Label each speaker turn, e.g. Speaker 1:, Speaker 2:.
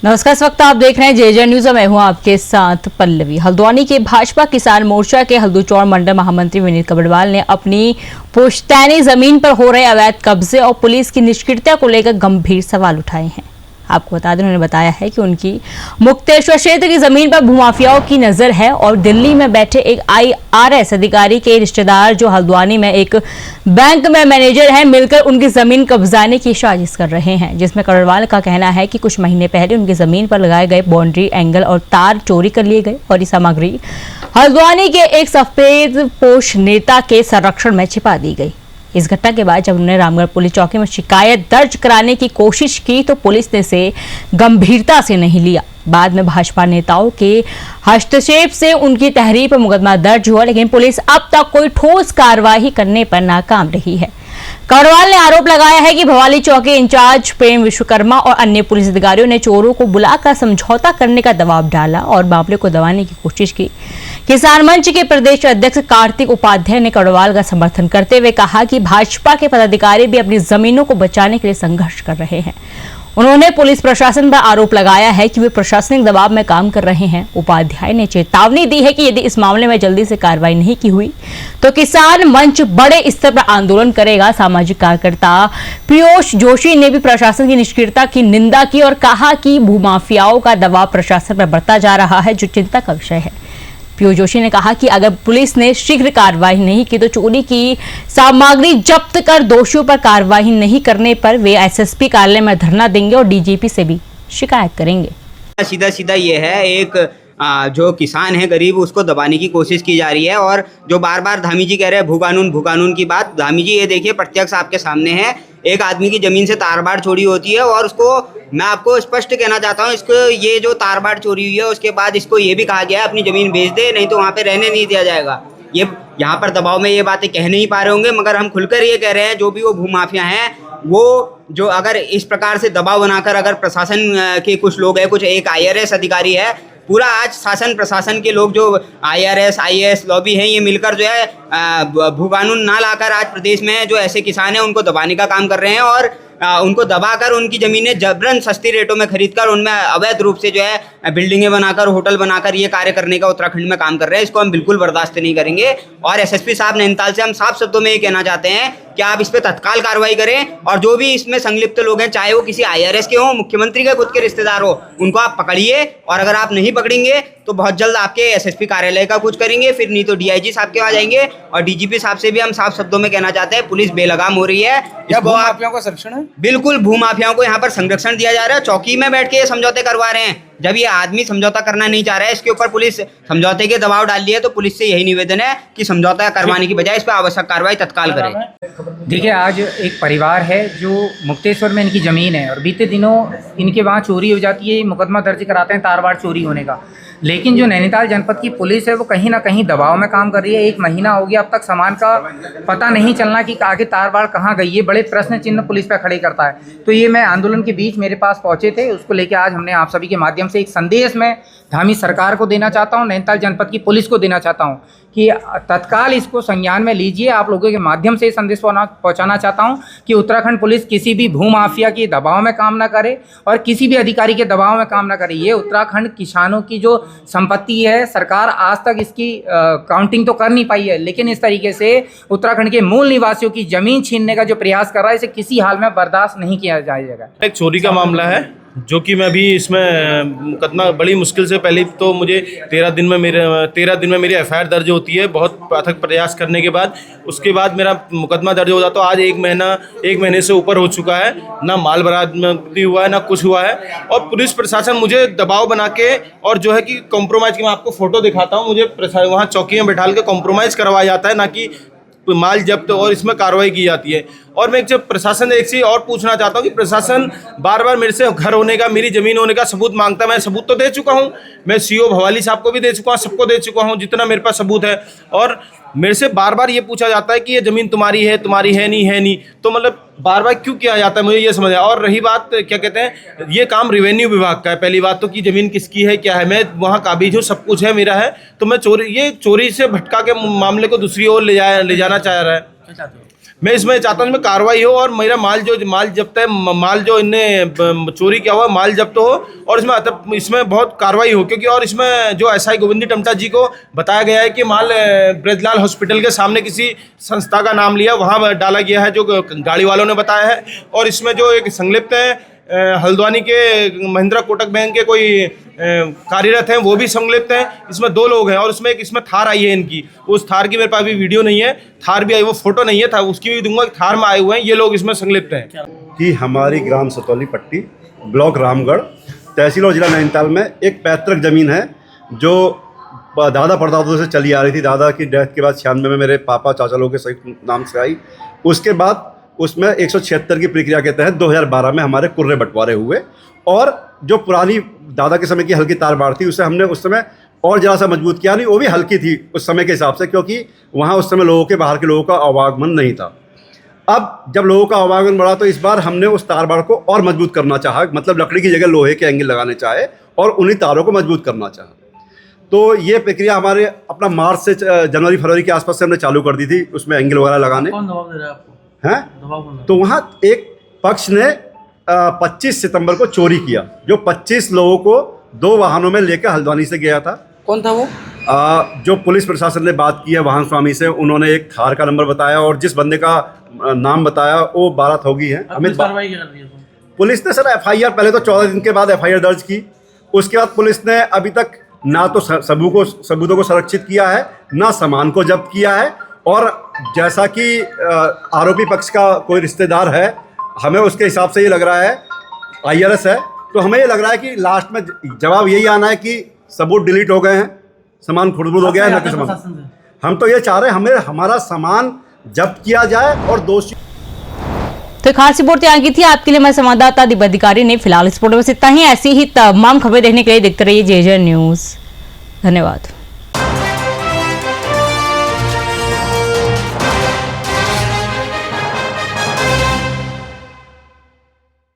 Speaker 1: नमस्कार, इस वक्त आप देख रहे हैं जेजे न्यूज। मैं हूं आपके साथ पल्लवी। हल्द्वानी के भाजपा किसान मोर्चा के हल्दूचौड़ मंडल महामंत्री विनीत कबरवाल ने अपनी पुश्तैनी जमीन पर हो रहे अवैध कब्जे और पुलिस की निष्क्रियता को लेकर गंभीर सवाल उठाए हैं। आपको बता दें, उन्होंने बताया है कि उनकी मुक्तेश्वर क्षेत्र की जमीन पर भूमाफियाओं की नजर है और दिल्ली में बैठे एक IRS अधिकारी के रिश्तेदार जो हल्द्वानी में एक बैंक में मैनेजर हैं, मिलकर उनकी जमीन कब्जाने की साजिश कर रहे हैं, जिसमें कबरवाल का कहना है कि कुछ महीने पहले उनकी जमीन पर लगाए गए बाउंड्री एंगल और तार चोरी कर लिए गए और ये सामग्री हल्द्वानी के एक सफेद पोश नेता के संरक्षण में छिपा दी गई। इस घटना के बाद जब उन्होंने रामगढ़ पुलिस चौकी में शिकायत दर्ज कराने की कोशिश की तो पुलिस ने इसे गंभीरता से नहीं लिया। बाद में भाजपा नेताओं के हस्तक्षेप से उनकी तहरीर पर मुकदमा दर्ज हुआ, लेकिन पुलिस अब तक कोई ठोस कार्रवाई करने पर नाकाम रही है। कबरवाल ने आरोप लगाया है कि भवाली चौकी इंचार्ज प्रेम विश्वकर्मा और अन्य पुलिस अधिकारियों ने चोरों को बुलाकर समझौता करने का दबाव डाला और मामले को दबाने की कोशिश की। किसान मंच के प्रदेश अध्यक्ष कार्तिक उपाध्याय ने कबरवाल का समर्थन करते हुए कहा कि भाजपा के पदाधिकारी भी अपनी जमीनों को बचाने के लिए संघर्ष कर रहे हैं। उन्होंने पुलिस प्रशासन पर आरोप लगाया है कि वे प्रशासनिक दबाव में काम कर रहे हैं। उपाध्याय ने चेतावनी दी है कि यदि इस मामले में जल्दी से कार्रवाई नहीं की हुई तो किसान मंच बड़े स्तर पर आंदोलन करेगा। सामाजिक कार्यकर्ता पीयूष जोशी ने भी प्रशासन की निष्क्रियता की निंदा की और कहा कि भूमाफियाओं का दबाव प्रशासन पर बढ़ता जा रहा है, जो चिंता का विषय है। पीयूष जोशी ने कहा कि अगर पुलिस ने शीघ्र कार्रवाई नहीं की तो चोरी की सामग्री जब्त कर दोषियों पर कार्रवाई नहीं करने पर वे SSP कार्यालय में धरना देंगे और DGP से भी शिकायत करेंगे।
Speaker 2: सीधा सीधा ये है, एक जो किसान है गरीब, उसको दबाने की कोशिश की जा रही है। और जो बार बार धामी जी कह रहे हैं भूकानून की बात, धामी जी ये देखिए प्रत्यक्ष आपके सामने है, एक आदमी की ज़मीन से तारबाड़ चोरी होती है और उसको मैं आपको स्पष्ट कहना चाहता हूँ, इसको ये जो तारबाड़ चोरी हुई है उसके बाद इसको ये भी कहा गया है अपनी ज़मीन बेच दे, नहीं तो वहाँ पे रहने नहीं दिया जाएगा। ये यहाँ पर दबाव में ये बातें कह नहीं पा रहे होंगे, मगर हम खुलकर ये कह रहे हैं जो भी वो भूमाफिया हैं, वो जो अगर इस प्रकार से दबाव बनाकर अगर प्रशासन के कुछ लोग हैं, कुछ एक IRS अधिकारी है, पूरा आज शासन प्रशासन के लोग जो IRS IAS लॉबी हैं, ये मिलकर जो है भूकानून ना लाकर आज प्रदेश में जो ऐसे किसान हैं उनको दबाने का काम कर रहे हैं और उनको दबाकर उनकी ज़मीनें जबरन सस्ती रेटों में खरीदकर उनमें अवैध रूप से जो है बिल्डिंगें बनाकर होटल बनाकर ये कार्य करने का उत्तराखंड में काम कर रहे हैं। इसको हम बिल्कुल बर्दाश्त नहीं करेंगे और SSP साहब नैनीताल से हम साफ शब्दों में ये कहना चाहते हैं कि आप इस पर तत्काल कार्रवाई करें और जो भी इसमें संलिप्त लोग हैं, चाहे वो किसी IRS के हों, मुख्यमंत्री के खुद के रिश्तेदार हो, उनको आप पकड़िए और अगर आप नहीं पकड़ेंगे तो बहुत जल्द आपके SSP कार्यालय का कुछ करेंगे, फिर नहीं तो DIG साहब के वहाँ जाएंगे। और DGP साहब से भी हम साफ शब्दों में कहना चाहते हैं, पुलिस बेलगाम हो रही है।
Speaker 3: भूमाफियाओं का संरक्षण है,
Speaker 2: बिल्कुल भूमाफियाओं को यहाँ पर संरक्षण दिया जा रहा है। चौकी में बैठ के ये समझौते करवा रहे हैं, जब ये आदमी समझौता करना नहीं चाह रहा है, इसके ऊपर पुलिस समझौते के दबाव डाल दिया, तो पुलिस से यही निवेदन है कि समझौता करवाने की बजाय इस पर आवश्यक कार्रवाई तत्काल करे।
Speaker 3: देखिए, आज एक परिवार है जो मुक्तेश्वर में इनकी ज़मीन है और बीते दिनों इनके वहाँ चोरी हो जाती है, मुकदमा दर्ज कराते हैं तारबाड़ चोरी होने का। लेकिन जो नैनीताल जनपद की पुलिस है वो कहीं ना कहीं दबाव में काम कर रही है। 1 महीना हो गया, अब तक सामान का पता नहीं चलना कि आगे तारबाड़ कहाँ गई है, बड़े प्रश्न चिन्ह पुलिस पे खड़े करता है। तो ये मैं आंदोलन के बीच मेरे पास पहुँचे थे, उसको लेकर आज हमने आप सभी के माध्यम से एक संदेश में धामी सरकार को देना चाहता हूँ, नैनीताल जनपद की पुलिस को देना चाहता हूँ कि तत्काल इसको संज्ञान में लीजिए। आप लोगों के माध्यम से संदेश पहुंचाना चाहता हूं कि उत्तराखंड पुलिस किसी भी भूमाफिया के दबाव में काम ना करे और किसी भी अधिकारी के दबाव में काम ना करे। ये उत्तराखंड किसानों की जो संपत्ति है, सरकार आज तक इसकी काउंटिंग तो कर नहीं पाई है, लेकिन इस तरीके से उत्तराखंड के मूल निवासियों की जमीन छीनने का जो प्रयास कर रहा है, इसे किसी हाल में बर्दाश्त नहीं किया जाएगा।
Speaker 4: एक चोरी का मामला है जो कि मैं अभी इसमें मुकदमा बड़ी मुश्किल से, पहले तो मुझे 13 दिन में मेरी FIR दर्ज होती है, बहुत अथक प्रयास करने के बाद। उसके बाद मेरा मुकदमा दर्ज हो जाता, तो आज एक महीने से ऊपर हो चुका है, ना माल बरामदी हुआ है ना कुछ हुआ है। और पुलिस प्रशासन मुझे दबाव बना के और जो है कि कॉम्प्रोमाइज़ की, मैं आपको फ़ोटो दिखाता हूँ, मुझे वहाँ चौकी में बैठा के कॉम्प्रोमाइज़ करवाया जाता है, ना कि माल जब्त और इसमें कार्रवाई की जाती है। और मैं जब प्रशासन से एक चीज़ और पूछना चाहता हूँ कि प्रशासन बार बार मेरे से घर होने का, मेरी ज़मीन होने का सबूत मांगता है। मैं सबूत तो दे चुका हूँ, मैं CO भवाली साहब को भी दे चुका हूँ, सबको दे चुका हूँ जितना मेरे पास सबूत है। और मेरे से बार बार ये पूछा जाता है कि ये ज़मीन तुम्हारी है नहीं, तो मतलब बार बार क्यों किया जाता है, मुझे ये समझ आया। और रही बात क्या कहते हैं, ये काम रेवेन्यू विभाग का है। पहली बात तो कि ज़मीन किसकी है, क्या है, मैं वहाँ काबिज हूँ, सब कुछ है, मेरा है, तो मैं चोरी से भटका के मामले को दूसरी ओर ले जाना चाह रहा है। मैं इसमें चाहता हूँ इसमें कार्रवाई हो और मेरा माल जब्त है, माल जो इनने चोरी किया हुआ माल जब्त हो और इसमें बहुत कार्रवाई हो, क्योंकि और इसमें जो एसआई गोविंदी टमटा जी को बताया गया है कि माल ब्रजलाल हॉस्पिटल के सामने किसी संस्था का नाम लिया वहाँ डाला गया है, जो गाड़ी वालों ने बताया है। और इसमें जो एक संलिप्त है हल्द्वानी के महिंद्रा कोटक बैंक के कोई कार्यरत हैं, वो भी संलिप्त हैं। इसमें 2 लोग हैं और इसमें थार आई है इनकी। उस थार की मेरे पास भी वीडियो नहीं है, थार भी आई, वो फोटो नहीं है, था उसकी भी दूंगा। थार में आए हुए हैं ये लोग, इसमें संलिप्त हैं।
Speaker 5: कि हमारी ग्राम सतौली पट्टी, ब्लॉक रामगढ़, तहसील और जिला नैनीताल में एक पैतृक ज़मीन है जो दादा परदादों से चली आ रही थी। दादा की डेथ के बाद 96 में मेरे पापा चाचा लोगों के संयुक्त नाम से आई। उसके बाद उसमें 176 की प्रक्रिया के तहत 2012 में हमारे कुर्रे बंटवारे हुए और जो पुरानी दादा के समय की हल्की तार बाड़ थी उसे हमने उस समय और ज़रा सा मजबूत किया। नहीं, वो भी हल्की थी उस समय के हिसाब से, क्योंकि वहाँ उस समय लोगों के, बाहर के लोगों का आवागमन नहीं था। अब जब लोगों का आवागमन बढ़ा तो इस बार हमने उस तार बाड़ को और मजबूत करना चाहा, मतलब लकड़ी की जगह लोहे के एंगल लगाने चाहे और उन्हीं तारों को मजबूत करना चाहा। तो ये प्रक्रिया हमारे अपना मार्च से जनवरी फरवरी के आसपास से हमने चालू कर दी थी, उसमें एंगल वगैरह लगाने।
Speaker 6: कौन दबाव दे रहा है आपको?
Speaker 5: हैं? तो वहाँ एक पक्ष ने 25 सितंबर को चोरी किया, जो 25 लोगों को 2 वाहनों में लेकर हल्द्वानी से गया था।
Speaker 6: कौन था वो?
Speaker 5: जो पुलिस प्रशासन ने बात की है वाहन स्वामी से, उन्होंने एक थार का नंबर बताया और जिस बंदे का नाम बताया वो 12 ठोगी है।
Speaker 6: पुलिस कार्रवाई क्या कर रही है?
Speaker 5: पुलिस ने सर एफआईआर, पहले तो 14 दिन के बाद एफआईआर दर्ज की। उसके बाद पुलिस ने अभी तक ना तो सबूतों को संरक्षित किया है, ना सामान को जब्त किया है। और जैसा कि आरोपी पक्ष का कोई रिश्तेदार है, हमें उसके हिसाब से ये लग रहा है, आईआरएस है, तो हमें ये लग रहा है कि लास्ट में जवाब यही आना है कि सबूत डिलीट हो गए हैं, सामान खुर्द-बुर्द हो गया है, ना कि सामान। हम तो ये चाह रहे हैं हमें हमारा सामान जब्त किया जाए और दोषी।
Speaker 1: तो खास रिपोर्ट तैयार की थी आपके लिए हमारे संवाददाता दीपक अधिकारी ने। फिलहाल इस रिपोर्ट में इतना ही। ऐसी ही तमाम खबरें देखने के लिए देखते रहिए जेजे न्यूज। धन्यवाद।